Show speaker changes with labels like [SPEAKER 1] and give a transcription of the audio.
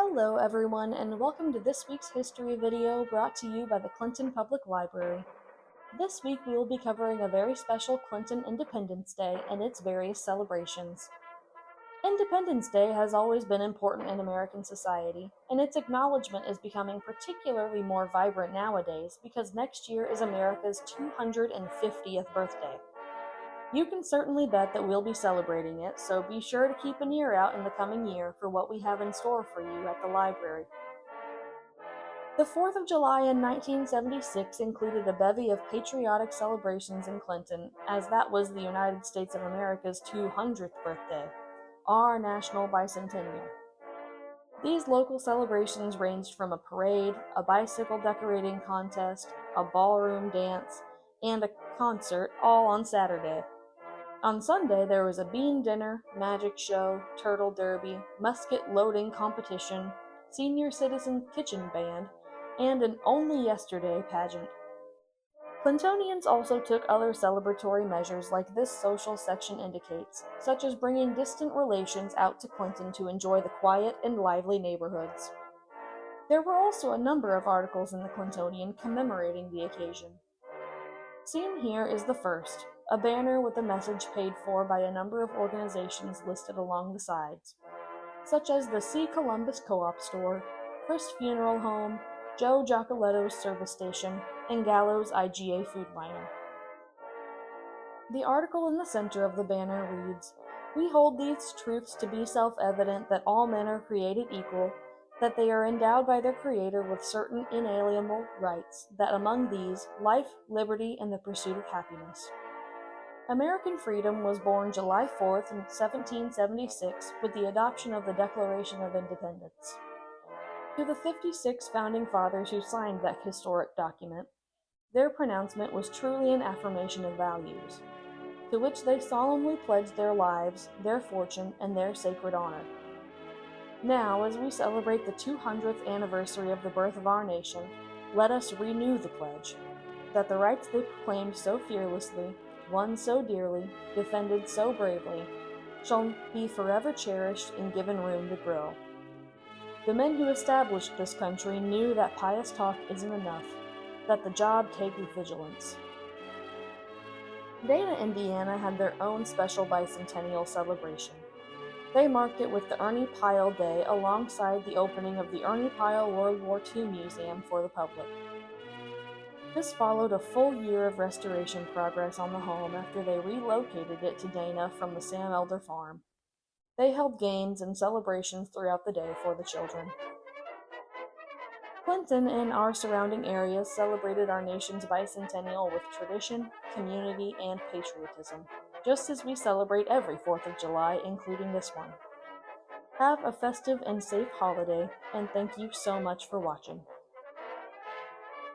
[SPEAKER 1] Hello everyone, and welcome to this week's history video brought to you by the Clinton Public Library. This week we will be covering a very special Clinton Independence Day and its various celebrations. Independence Day has always been important in American society, and its acknowledgement is becoming particularly more vibrant nowadays because next year is America's 250th birthday. You can certainly bet that we'll be celebrating it, so be sure to keep an ear out in the coming year for what we have in store for you at the library. The 4th of July in 1976 included a bevy of patriotic celebrations in Clinton, as that was the United States of America's 200th birthday, our national bicentennial. These local celebrations ranged from a parade, a bicycle decorating contest, a ballroom dance, and a concert, all on Saturday. On Sunday, there was a bean dinner, magic show, turtle derby, musket loading competition, senior citizen kitchen band, and an Only Yesterday pageant. Clintonians also took other celebratory measures like this social section indicates, such as bringing distant relations out to Clinton to enjoy the quiet and lively neighborhoods. There were also a number of articles in the Clintonian commemorating the occasion. Seen here is the first, a banner with a message paid for by a number of organizations listed along the sides, such as the C. Columbus Co-op Store, Chris Funeral Home, Joe Giacoletto's Service Station, and Gallows IGA Food Miner. The article in the center of the banner reads, "We hold these truths to be self-evident that all men are created equal, that they are endowed by their Creator with certain inalienable rights, that among these, life, liberty, and the pursuit of happiness." American freedom was born July 4th in 1776 with the adoption of the Declaration of Independence. To the 56 founding fathers who signed that historic document, their pronouncement was truly an affirmation of values, to which they solemnly pledged their lives, their fortune, and their sacred honor. Now, as we celebrate the 200th anniversary of the birth of our nation, let us renew the pledge, that the rights they proclaimed so fearlessly, won so dearly, defended so bravely, shall be forever cherished and given room to grow. The men who established this country knew that pious talk isn't enough, that the job takes vigilance. Dana, Indiana had their own special bicentennial celebration. They marked it with the Ernie Pyle Day alongside the opening of the Ernie Pyle World War II Museum for the public. This followed a full year of restoration progress on the home after they relocated it to Dana from the Sam Elder farm. They held games and celebrations throughout the day for the children. Clinton and our surrounding areas celebrated our nation's bicentennial with tradition, community, and patriotism, just as we celebrate every 4th of July, including this one. Have a festive and safe holiday, and thank you so much for watching.